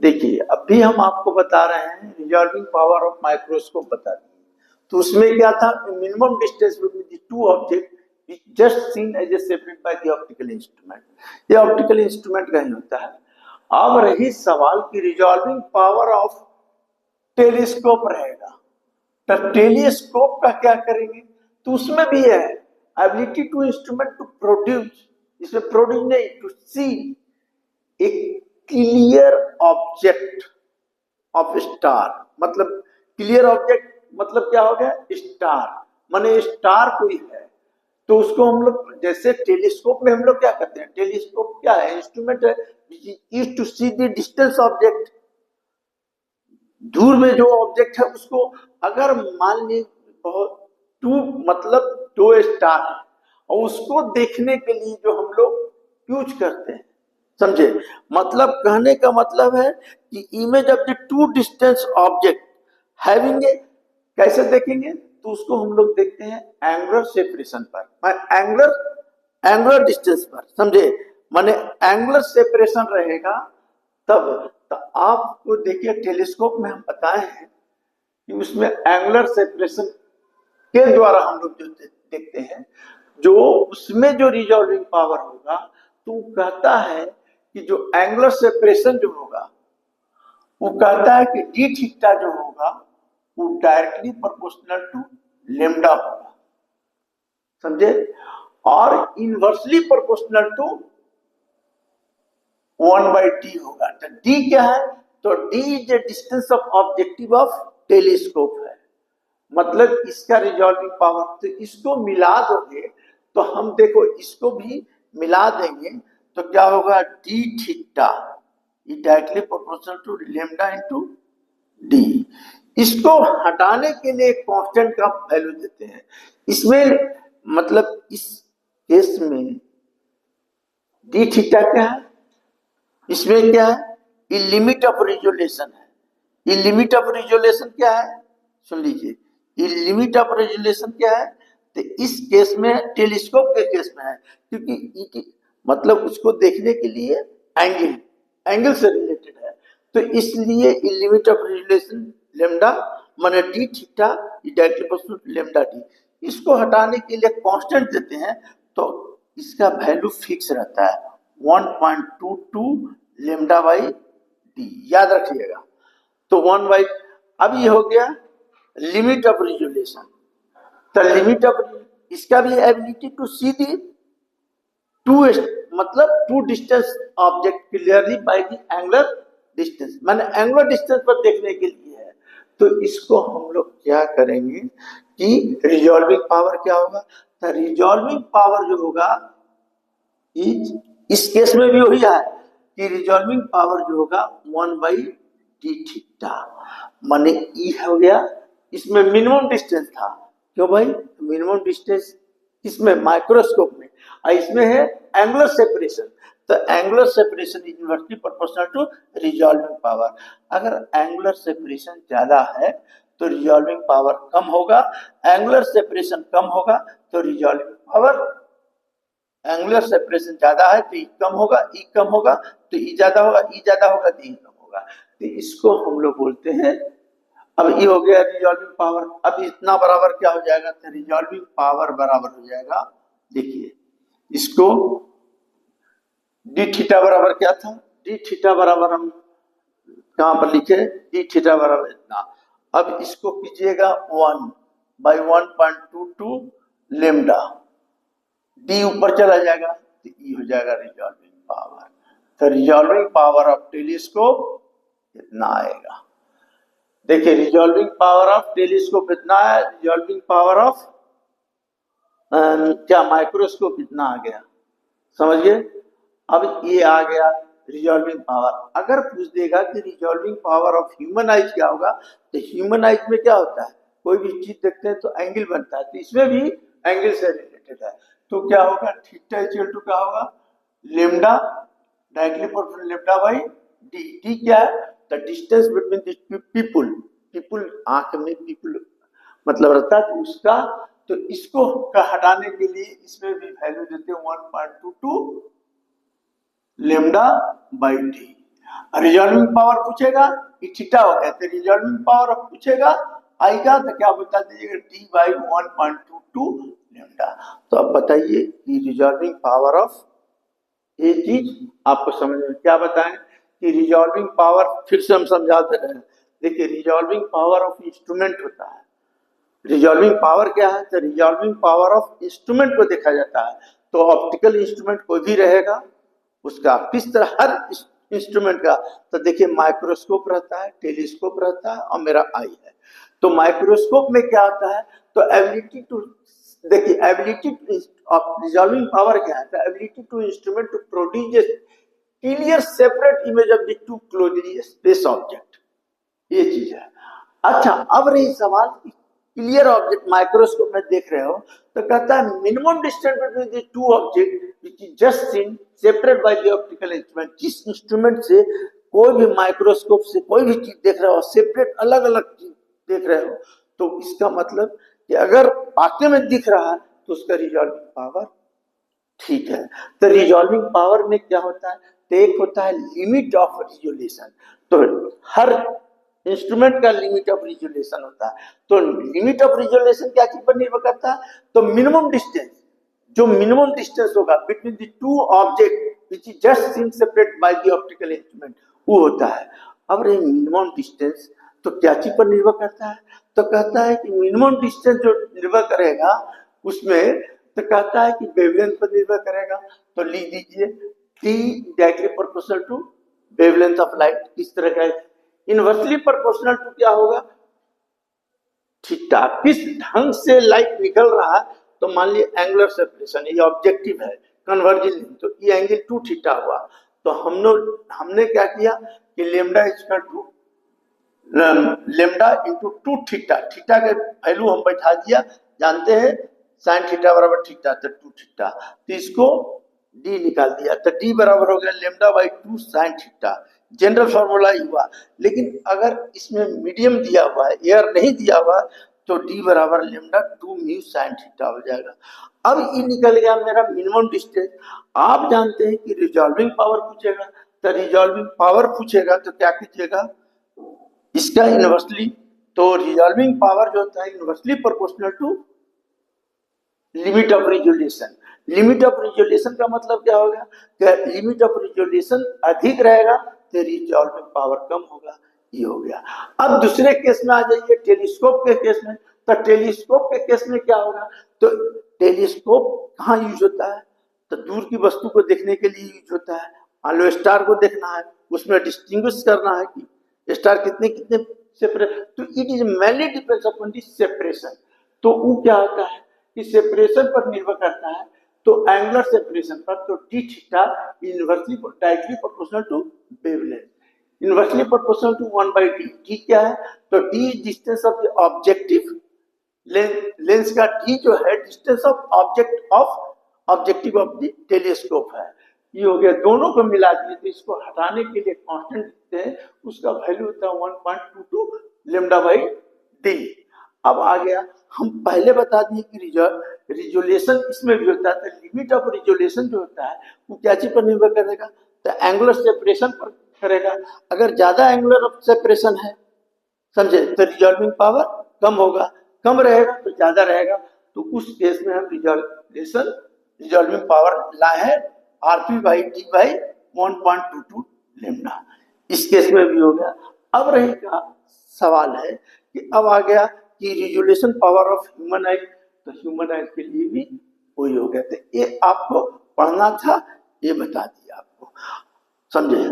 देखिए अभी हम आपको बता रहे हैं रिजॉल्विंग पावर ऑफ माइक्रोस्कोप बता दिए। तो उसमें क्या था, minimum distance between the two object is just seen as a separate by the optical instrument. ये ऑप्टिकल इंस्ट्रूमेंट का ही होता है। अब रही सवाल की रिजॉल्विंग पावर ऑफ टेलीस्कोप रहेगा, तो टेलीस्कोप का क्या करेंगे? तो उसमें भी है ability to instrument to produce, इसमें प्रोड्यूस नहीं, to see a clear object of star. मतलब क्लियर ऑब्जेक्ट मतलब क्या हो गया? स्टार, माने स्टार कोई है तो उसको हम लोग जैसे टेलीस्कोप में हम लोग क्या करते हैं, टेलीस्कोप क्या है? इंस्ट्रूमेंट है used to see the distance object. दूर में जो ऑब्जेक्ट है उसको अगर मान ली बहुत टू मतलब दो स्टार है और उसको देखने के लिए जो हम लोग यूज करते हैं, समझे? मतलब कहने का मतलब है कि image of the to distance object having, कैसे देखेंगे? तो उसको हम लोग देखते हैं एंगुलर सेपरेशन पर, एंगुलर डिस्टेंस पर, समझे? माने एंगुलर सेपरेशन रहेगा तब। तो आपको देखिए टेलीस्कोप में हम बताए हैं कि उसमें एंगुलर सेपरेशन के द्वारा हम लोग जो देखते हैं, जो उसमें जो रिजॉल्विंग पावर होगा तो कहता है कि जो एंगुलर सेपरेशन जो होगा वो कहता है कि डी थीटा जो होगा वो डायरेक्टली प्रोपोर्शनल टू लेम्डा होगा, समझे? और इनवर्सली प्रोपोर्शनल टू 1/d होगा। तो d क्या है? तो d is the distance of objective of telescope है, मतलब इसका रिजॉल्विंग पावर। तो इसको मिला दोगे तो हम देखो इसको भी मिला देंगे तो क्या होगा? d theta directly proportional to lambda into d। इसको हटाने के लिए कांस्टेंट का वैल्यू देते हैं इसमें, मतलब इस केस में d थीटा क्या है? इसमें क्या है? ये लिमिट ऑफ रिजोल्यूशन है। ये लिमिट ऑफ रिजोल्यूशन क्या है? सुन लीजिए, ये लिमिट ऑफ रिजोल्यूशन क्या है? तो इस केस में टेलीस्कोप के केस में है क्योंकि मतलब उसको देखने के लिए एंगल से रिलेटेड है, तो इसलिए ये लिमिट ऑफ रिजोल्यूशन लेम्डा माने D theta directly proportional to lambda D. इसको हटाने के लिए कांस्टेंट देते हैं तो इसका वैल्यू फिक्स रहता है 1.22 लेम्डा बाई डी, याद रखिएगा। तो 1 बाई, अब ये हो गया लिमिट ऑफ रिजोल्यूशन। तो लिमिट ऑफ इसका भी ability to see the two मतलब two distance object clearly by the angular distance, माने एंगुलर डिस्टेंस पर देखने के लिए है। तो इसको हम लोग क्या करेंगे कि रिजॉल्विंग पावर क्या होगा? तो रिजॉल्विंग पावर जो होगा इस केस में भी वही है कि रिजॉल्विंग पावर जो होगा 1/d थीटा, माने ई हो गया। इसमें मिनिमम डिस्टेंस था, क्यों भाई? मिनिमम डिस्टेंस इसमें माइक्रोस्कोप में, और इसमें है एंगुलर सेपरेशन। तो angular separation is inversely proportional to resolving power. अगर एंगुलर सेपरेशन ज्यादा है तो रिजॉल्विंग पावर कम होगा, एंगुलर सेपरेशन कम होगा तो रिजॉल्विंग पावर, एंगुलर सेपरेशन ज्यादा है तो ई कम होगा, ई कम होगा तो ई ज्यादा होगा, ई ज्यादा होगा तो ई कम होगा। तो इसको हम लोग बोलते हैं, अब ये हो गया रिजॉल्विंग पावर। अब इतना बराबर क्या हो जाएगा? तो रिजॉल्विंग पावर बराबर हो जाएगा, देखिए इसको डी थीटा बराबर क्या था? डी थीटा बराबर हम कहां पर लिखे? डी थीटा बराबर इतना। अब इसको कीजिएगा 1/1.22 लेम्डा, डी ऊपर चला जाएगा तो ई हो जाएगा रिजॉल्विंग पावर। तो रिजॉल्विंग पावर ऑफ टेलीस्कोप इतना आएगा। देखिए रिजॉल्विंग पावर ऑफ टेलीस्कोप इतना है, रिजॉल्विंग पावर ऑफ क्या माइक्रोस्कोप इतना आ गया, समझिए? अब ये आ गया रिजॉल्विंग पावर। अगर पूछ देगा कि resolving power of human eyes क्या होगा, तो ह्यूमन आइज में क्या होता है? कोई भी चीज देखते हैं तो एंगल बनता है, तो इसमें भी एंगल से रिलेटेड है। तो क्या होगा? थीटा इक्वल टू क्या होगा? Lambda directly proportional lambda by D. D क्या है? The distance between the people, आंख में पीपल मतलब रहता है तो उसका, तो इसको हटाने के लिए इसमें भी वैल्यू देते हैं 1.22 lambda by D. Resolving power पूछेगा कि थीटा हो गया, तो रिजॉल्विंग पावर पूछेगा आएगा तो क्या बता दीजिएगा, डी बाई 1.22 लेमडा। तो अब बताइए कि रिजॉल्विंग पावर ऑफ, ये चीज आपको समझ में क्या बताएं कि रिजॉल्विंग पावर, फिर से हम समझा दे रहे हैं। देखिए रिजॉल्विंग पावर ऑफ इंस्ट्रूमेंट होता है, रिजॉल्विंग पावर क्या है, तो रिजॉल्विंग पावर ऑफ इंस्ट्रूमेंट को देखा जाता है। तो ऑप्टिकल इंस्ट्रूमेंट कोई भी रहेगा उसका किस तरह, हर इंस्ट्रूमेंट का, तो देखिए माइक्रोस्कोप रहता है, टेलीस्कोप रहता है और मेरा आई है। तो माइक्रोस्कोप में क्या होता है, तो एबिलिटी टू, देखिए एबिलिटी ऑफ रिजॉल्विंग पावर क्या है, तो ability to instrument to produce a clear separate image of the two closely space object, ये चीज है। अच्छा अब रही सवाल, क्लियर ऑब्जेक्ट माइक्रोस्कोप में देख रहे हो तो कहता है minimum distance between the two object which is just scene separate by the optical instrument. जिस इंस्ट्रूमेंट से कोई भी माइक्रोस्कोप से कोई भी चीज देख रहे हो, सेपरेट अलग अलग चीज देख रहे हो, तो इसका मतलब कि अगर वाकई में दिख रहा है तो उसका रिजॉल्विंग पावर ठीक है। तो रिजॉल्विंग पावर में क्या होता है, तो एक होता है लिमिट ऑफ रिजोल्यूशन, तो हर इंस्ट्रूमेंट का लिमिट ऑफ रिजोल्यूशन होता है। तो लिमिट ऑफ रिजोल्यूशन क्या चीज पर निर्भर करता है, तो मिनिमम डिस्टेंस, जो मिनिमम डिस्टेंस होगा between the two object which is just scene separate by the optical instrument, वो होता है। अब ये मिनिमम डिस्टेंस तो क्या चीज पर निर्भर करता है, तो कहता है कि मिनिमम डिस्टेंस जो निर्भर करेगा उसमें, तो कहता है कि वेवलेंथ पर निर्भर करेगा। तो लिख दीजिए T directly proportional to wavelength of light, किस तरह का, इनवर्सली प्रोपोर्शनल टू क्या होगा, थीटा। किस ढंग से लाइट निकल रहा है, तो मान लीजिए एंगुलर सेपरेशन, ये ऑब्जेक्टिव है कन्वर्जिंग, तो ये एंगल 2 थीटा हुआ। तो हमने क्या किया कि lambda equal to lambda into 2 theta, theta के वैल्यू हम बैठा दिया, जानते हैं साइन थीटा बराबर थीटा, तो 2 थीटा, तो इसको डी निकाल दिया, तो डी बराबर हो गया lambda by 2 sine theta. General formula ही हुआ, लेकिन अगर इसमें मीडियम दिया हुआ है, एयर नहीं दिया हुआ, तो डी बराबर लेमडा 2 म्यू साइन थीटा हो जाएगा। अब ये निकल गया मेरा मिनिमम डिस्टेंस। आप जानते हैं कि रिजॉल्विंग पावर पूछेगा, तो रिजॉल्विंग पावर पूछेगा तो क्या कीजिएगा, इसका इनवर्सली, तो रिजॉल्विंग पावर जो होता है inversely proportional to limit of resolution. Limit of resolution का मतलब क्या होगा, कि लिमिट ऑफ रिजोल्यूशन अधिक रहेगा तो रिजॉल्विंग पावर कम होगा, ये हो गया। अब दूसरे केस में आ जाइए, टेलीस्कोप के केस में। तो टेलीस्कोप के केस में क्या होगा, तो टेलीस्कोप कहाँ यूज होता है, तो दूर की वस्तु को देखने के लिए यूज होता है। मान लो स्टार को देखना है, उसमें डिस्टिंग्विश करना है कि स्टार कितने कितने सेपरेट, तो it is mainly depends upon the separation. तो वो क्या होता है कि सेपरेशन पर निर्भर करता है, तो एंगुलर सेपरेशन पर, तो D theta inversely directly proportional to wavelength, inversely proportional to 1/d। D क्या है, तो D distance of the objective lens का डी जो है distance of objective of the telescope है, ये हो गया। दोनों को मिला दिए तो इसको हटाने के लिए कांस्टेंट लिखते हैं, उसका वैल्यू होता है 1.22 लेमडा बाई डी। अब आ गया, हम पहले बता दिए कि रिजोल्यूशन इसमें भी होता है, तो लिमिट ऑफ रिजोल्यूशन जो होता है वो क्या चीज पर निर्भर करेगा, तो एंगुलर सेपरेशन पर करेगा। अगर ज्यादा एंगुलर सेपरेशन है, समझे, तो रिजॉल्विंग पावर कम होगा, कम रहेगा तो ज्यादा रहेगा। तो उस केस में हम रिजॉल्विंग पावर लाए हैं RP by D by 1.22 lambda, इस केस में भी हो गया। अब रहेगा सवाल है कि अब आ गया कि रिजोल्यूशन पावर ऑफ ह्यूमन आई, तो ह्यूमन आई के लिए भी वही हो गया। तो ये आपको पढ़ना था, ये बता दिया आपको, समझे।